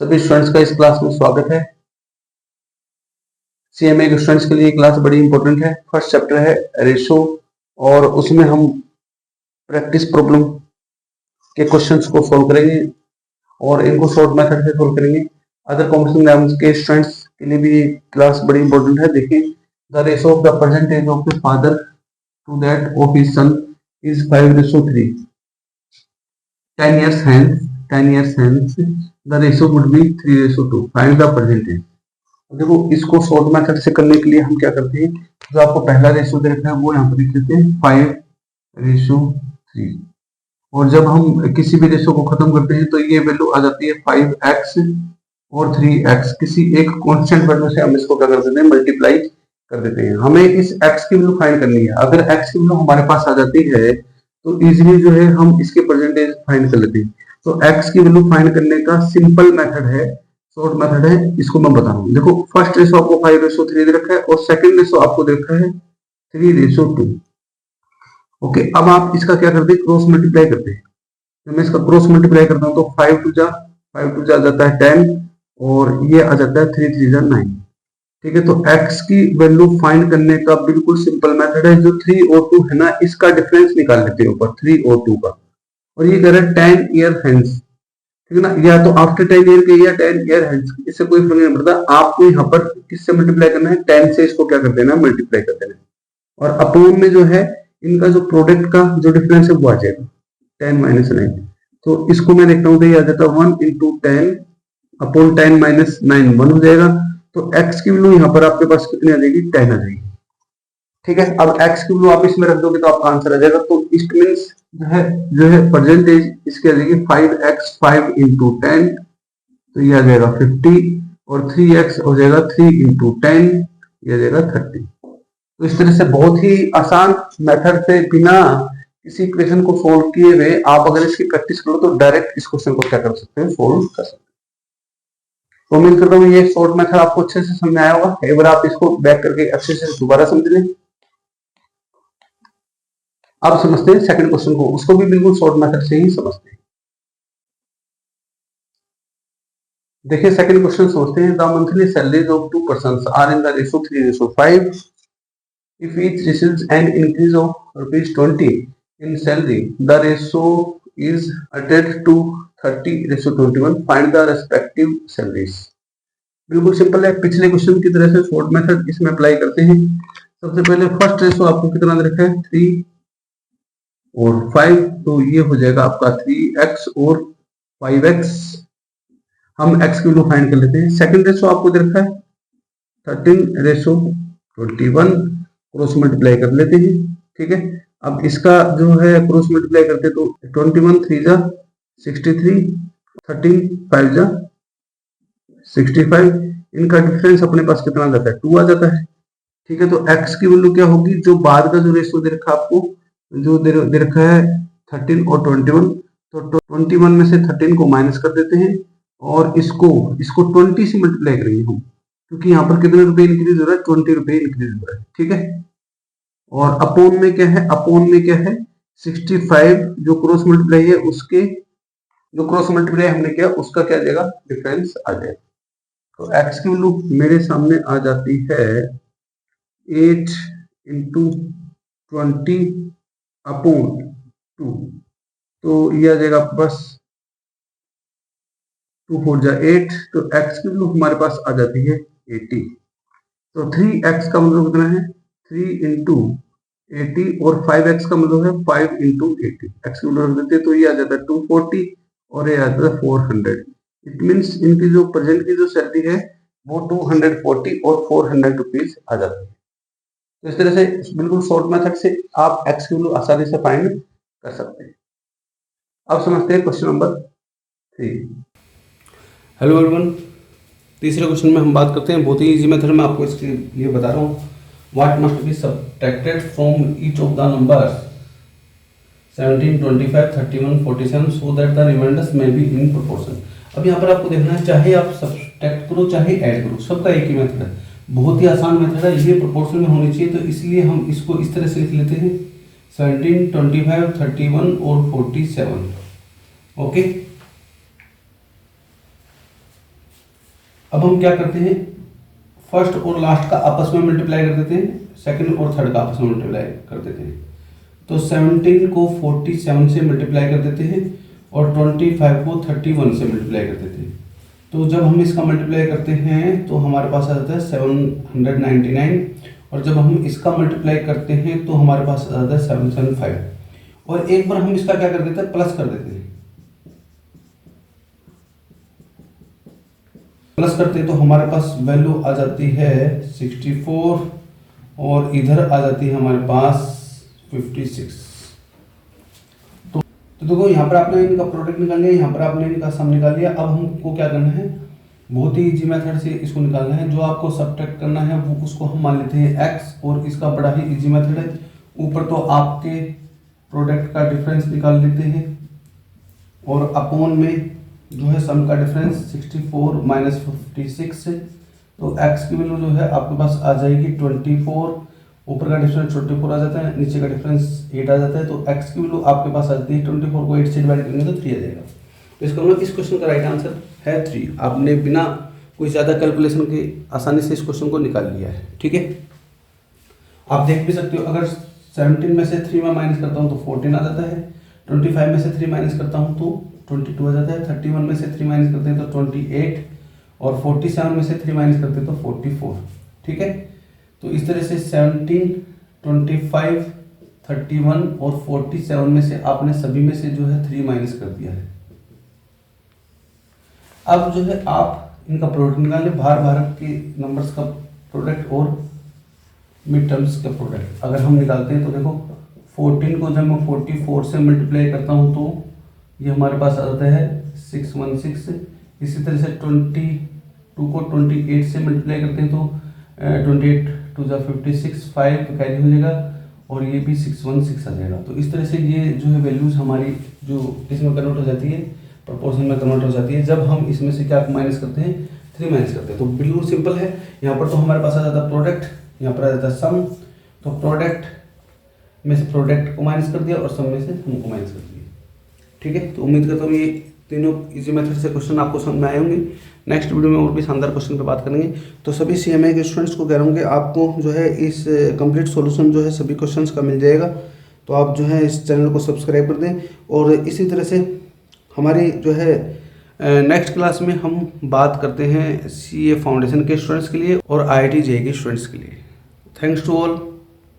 सभी स्टूडेंट्स का इस क्लास में स्वागत है। सीएमए के स्टूडेंट्स के लिए क्लास बड़ी इंपॉर्टेंट है। फर्स्ट चैप्टर है रेशो और उसमें हम प्रैक्टिस प्रॉब्लम के क्वेश्चंस को सॉल्व करेंगे और इनको शॉर्ट मेथड से सॉल्व करेंगे। अदर कॉम्पिटिशन एग्जाम्स के स्टूडेंट्स के लिए भी क्लास बड़ी इंपॉर्टेंट है। देखिए, the ratio of the percentage of the father to that of his son is 5:3। 10 years hence the ratio would be 3:2. Find the percentage. देखो, इसको शॉर्ट मेथड से करने के लिए हम क्या करते हैं, जो आपको पहला रेशियो दे रखा है वो यहाँ पर लिख देते हैं 5:3। और जब हम किसी भी रेशियो को खत्म करते हैं तो ये वैल्यू आ जाती है 5x और 3x। किसी एक कांस्टेंट वैल्यू से हम इसको क्या कर देते हैं, मल्टीप्लाई कर देते हैं। हमें इस x की वैल्यू फाइंड करनी है। अगर x की वैल्यू हमारे पास आ जाती है तो इजीली जो है हम इसके परसेंटेज फाइंड कर लेते हैं। तो x की वैल्यू फाइंड करने का सिंपल मेथड है, शॉर्ट मेथड है, इसको मैं बता रहा हूँ। देखो, फर्स्ट रेशो आपको 5:3 दे रखा है और सेकंड रेशो आपको दे रखा है 3:2। ओके, अब आप इसका क्या करते हैं, क्रॉस मल्टीप्लाई करते हैं। मैं इसका क्रॉस मल्टीप्लाई करता हूँ तो 5 टू जा जाता है 10 और ये आ जाता है 3 3 जा 9। ठीक है, तो x की वैल्यू फाइंड करने का बिल्कुल सिंपल मेथड है। जो 3 और 2 है ना, इसका डिफरेंस निकाल लेते हैं ऊपर 3 और 2 का। और ये कह रहा है 10 ईयर हेंस, ठीक है ना, या तो आफ्टर 10 ईयर के या 10 ईयर हेंस, इससे कोई फर्क नहीं पड़ता। आपको यहाँ पर किससे मल्टीप्लाई करना है, 10 से इसको क्या कर देना है, मल्टीप्लाई कर देना है। और अपोन में जो है इनका जो प्रोडक्ट का जो डिफरेंस है वो आ जाएगा 10 - 9। तो इसको मैं देखता हूँ तो ये आ जाता है 1 × 10 अपॉन 10 - 9 1 हो जाएगा। तो x की वैल्यू यहाँ पर आपके पास कितनी आ जाएगी, 10 आ जाएगी। ठीक है, अब x की वैल्यू आप इसमें रख दोगे तो आपका आंसर आ जाएगा। तो इट मींस जो है परसेंटेज इसकी आ जाएगी 5x 5 × 10, तो ये आ जाएगा 50 और 3x हो जाएगा 3 × 10, ये आ जाएगा 30। तो इस तरह से बहुत ही आसान मेथड से बिना किसी इक्वेशन को सोल्व किए हुए आप अगर इसकी प्रैक्टिस करो तो डायरेक्ट इस क्वेश्चन को क्या कर सकते हैं, सोल्व कर सकते हैं। तो उम्मीद करता हूँ ये शॉर्ट मेथड आपको अच्छे से समझ आया होगा। एक बार आप इसको बैक करके अच्छे से दोबारा समझ लें। अब समझते हैं सेकंड क्वेश्चन को, उसको भी बिल्कुल शॉर्ट मेथड से ही समझते हैं। देखिए, सेकंड क्वेश्चन समझते हैं। The monthly salaries of 2 persons are in the ratio 3:5। If each receives an increase of ₹20 in salary, the ratio is अटेड to 30:21। Find the respective salaries. बिल्कुल सिंपल है, पिछले क्वेश्चन की तरह से शॉर्ट मेथड इसमें अप्लाई करते हैं। सबसे पहले फर्स्ट रेशो आपको कितना दे रखा है, 3 और 5, तो ये हो जाएगा आपका 3x और 5x। हम x की वैल्यू फाइंड कर लेते हैं। सेकंड रेशो आपको दे रखा है 13:21, क्रॉस मल्टीप्लाई कर लेते हैं। ठीक है, अब इसका जो है क्रॉस मल्टीप्लाई करते तो 21 3 जा 63, 13 5 जा 65, इनका डिफरेंस अपने पास कितना जाता है, 2 आ जाता है। ठीक है, तो x की वैल्यू क्या होगी, जो बाद का जो रेशियो दे रखा आपको, जो दे रखा है 13 और 21, तो 21 में से 13 को माइनस कर देते हैं और इसको 20 से मल्टीप्लाई करेंगे हम, क्योंकि यहाँ पर कितने रुपए इंक्रीज हो रहा है, 20 रुपए इंक्रीज हो रहा है। ठीक है, और अपोन में क्या है, अपोन में क्या है 65, जो क्रॉस मल्टीप्लाई है उसके, जो क्रॉस मल्टीप्लाई हमने किया उसका क्या जाएगा, डिफरेंस आ जाएगा। तो x की वैल्यू मेरे सामने आ जाती है 8 × 20 अपॉन 2, तो ये आ जाएगा आपके पास 2 4 जा 8, तो x की वैल्यू हमारे पास आ जाती है 80। तो 3x का मतलब कितना है, 3 × 80 और 5x का मतलब है 5 × 80। x की वैल्यू रख देते तो ये आ जाता है 240 और ये आ जाता है 400। इट मीन्स इनकी जो प्रेजेंट की जो सैलरी है वो 240 और 400 रुपीज आ जाती है। तो इस तरह से बिल्कुल शॉर्ट मेथड से आप x की वैल्यू आसानी से फाइंड कर सकते हैं। अब समझते हैं क्वेश्चन नंबर 3। हेलो एवरीवन, तीसरे क्वेश्चन में हम बात करते हैं, बहुत ही इजी मेथड में आपको इसके लिए बता रहा हूँ। What must be subtracted from each of the numbers 17 25 31 47 so that the remainders may be in proportion. अब यहाँ पर आपको देखना है, चाहे आप सब्ट्रैक्ट करो चाहे ऐड करो, सबका एक ही मेथड है, बहुत ही आसान मेथड है। ये प्रोपोर्शन में होनी चाहिए, तो इसलिए हम इसको इस तरह से लिख लेते हैं 17 25 31 और 47। ओके, अब हम क्या करते हैं, फर्स्ट और लास्ट का आपस में मल्टीप्लाई कर देते हैं, सेकंड और थर्ड का आपस में मल्टीप्लाई कर देते हैं। तो 17 को 47 से मल्टीप्लाई कर देते हैं और 25 को 31 से मल्टीप्लाई कर देते हैं। तो जब हम इसका मल्टीप्लाई करते हैं तो हमारे पास आ जाता है 799, और जब हम इसका मल्टीप्लाई करते हैं तो हमारे पास आ जाता है 775। और एक बार हम इसका क्या कर देते हैं, प्लस कर देते हैं। प्लस करते हैं तो हमारे पास वैल्यू आ जाती है 64 और इधर आ जाती है हमारे पास 56। तो देखो यहाँ पर आपने इनका प्रोडक्ट निकाल लिया, यहाँ पर आपने इनका सम निकाल लिया। अब हमको क्या करना है, बहुत ही इजी मेथड से इसको निकालना है। जो आपको सब्ट्रैक्ट करना है वो उसको हम मान लेते हैं x, और इसका बड़ा ही इजी मेथड है। ऊपर तो आपके प्रोडक्ट का डिफरेंस निकाल लेते हैं और अपोन में जो है सम का डिफरेंस 64 माइनस 56 से, तो x की वैल्यू जो है आपके पास आ जाएगी 24, ऊपर का डिफरेंस 24 आ जाता है, नीचे का डिफरेंस 8 आ जाता है। तो x की वैल्यू आपके पास आ जाती है 24 को 8 से डिवाइड करेंगे तो 3 आ जाएगा। तो इसका मतलब इस क्वेश्चन का राइट आंसर है 3। आपने बिना कोई ज़्यादा कैलकुलेशन के आसानी से इस क्वेश्चन को निकाल लिया है। ठीक है, आप देख भी सकते हो, अगर 17 में से 3 में माइनस करता हूँ तो 14 आ जाता है, 25 में से 3 माइनस करता हूँ तो 22 आ जाता है, 31 में से 3 माइनस करते हैं तो 28, और 47 में से 3 माइनस करते हैं तो 44। ठीक है, तो इस तरह से 17, 25, 31 और 47 में से आपने सभी में से जो है 3 माइनस कर दिया है। अब जो है आप इनका प्रोडक्ट निकाल लें, बाहर के नंबर्स का प्रोडक्ट और मिड टर्म्स का प्रोडक्ट अगर हम निकालते हैं तो देखो 14 को जब मैं 44 से मल्टीप्लाई करता हूँ तो ये हमारे पास आ जाता है 616। इसी तरह से 22 को 28 से मल्टीप्लाई करते हैं तो 28 टू जा 56, 5 कैरी हो जाएगा और ये भी 616 आ जाएगा। तो इस तरह से ये जो है वैल्यूज हमारी जो इसमें कन्वर्ट हो जाती है, प्रोपोर्शन में कन्वर्ट हो जाती है जब हम इसमें से क्या माइनस करते हैं, 3 माइनस करते हैं। तो बिल्कुल सिंपल है। यहाँ पर तो हमारे पास आ जाता है प्रोडक्ट, यहाँ पर आ जाता है सम, तो प्रोडक्ट में से प्रोडक्ट को माइनस कर दिया और सम में से सम को माइनस कर दिया। ठीक है, तो उम्मीद करता हूँ ये तीनों इजी मेथड से क्वेश्चन आपको समझ में आए होंगे। नेक्स्ट वीडियो में और भी शानदार क्वेश्चन पे बात करेंगे। तो सभी CMA के स्टूडेंट्स को कह रहा हूँ कि आपको जो है इस कंप्लीट सॉल्यूशन जो है सभी क्वेश्चंस का मिल जाएगा। तो आप जो है इस चैनल को सब्सक्राइब कर दें, और इसी तरह से हमारी जो है नेक्स्ट क्लास में हम बात करते हैं CA फाउंडेशन के स्टूडेंट्स के लिए और IIT JEE के स्टूडेंट्स के लिए। Thanks to all.